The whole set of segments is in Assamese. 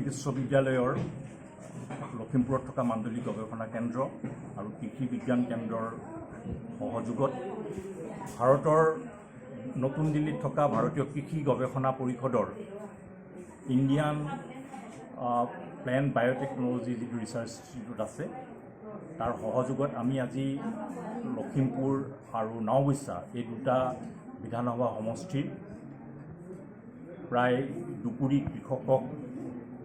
বিশ্ববিদ্যালয়ৰ লখিমপুৰত থকা মাণ্ডলিক গৱেষণা কেন্দ্ৰ আৰু কৃষি বিজ্ঞান কেন্দ্ৰৰ সহযোগত ভাৰতৰ নতুন দিল্লীত থকা ভাৰতীয় কৃষি গৱেষণা পৰিষদৰ ইণ্ডিয়ান প্লেণ্ট বায়'টেকনলজি যিটো ৰিচাৰ্চ ইনষ্টিটিউট আছে তাৰ সহযোগত আমি আজি লখিমপুৰ আৰু নাওবৈচা এই দুটা বিধানসভা সমষ্টিৰ প্ৰায় 2 কোটি কৃষকক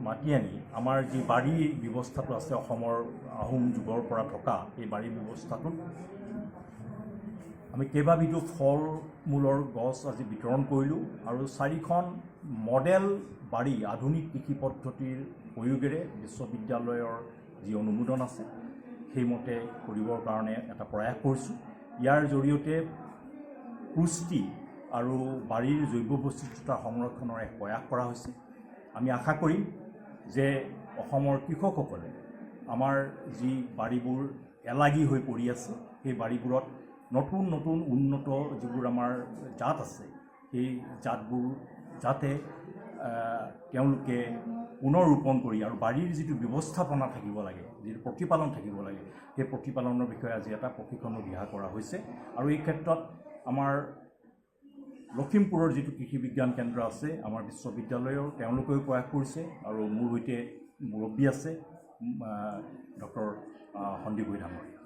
মাতি আনি আমাৰ যি বাৰীৰ ব্যৱস্থাটো আছে অসমৰ আহোম যুগৰ পৰা থকা এই বাৰীৰ ব্যৱস্থাটোত আমি কেইবাবিধো ফল মূলৰ গছ আজি বিতৰণ কৰিলোঁ আৰু 4খন মডেল বাৰী আধুনিক কৃষি পদ্ধতিৰ প্ৰয়োগেৰে বিশ্ববিদ্যালয়ৰ যি অনুমোদন আছে সেইমতে কৰিবৰ কাৰণে এটা প্ৰয়াস কৰিছোঁ। ইয়াৰ জৰিয়তে পুষ্টি আৰু বাৰীৰ জৈৱ বৈচিত্ৰতা সংৰক্ষণৰ এক প্ৰয়াস কৰা হৈছে। আমি আশা কৰিম যে অসমৰ কৃষকসকলে আমাৰ যি বাৰীবোৰ এলাগী হৈ পৰি আছে সেই বাৰীবোৰত নতুন নতুন উন্নত যিবোৰ আমাৰ জাত আছে সেই জাতবোৰ যাতে তেওঁলোকে পুনৰ ৰোপণ কৰি আৰু বাৰীৰ যিটো ব্যৱস্থাপনা থাকিব লাগে, যিটো প্ৰতিপালন থাকিব লাগে সেই প্ৰতিপালনৰ বিষয়ে আজি এটা প্ৰশিক্ষণো দিহা কৰা হৈছে। আৰু এই ক্ষেত্ৰত আমাৰ লখিমপুৰৰ যিটো কৃষি বিজ্ঞান কেন্দ্ৰ আছে আমাৰ বিশ্ববিদ্যালয়ৰ তেওঁলোকেও প্ৰয়াস কৰিছে আৰু মোৰ সৈতে মুৰব্বী আছে ডক্টৰ সন্দীপ ডাঙৰীয়া।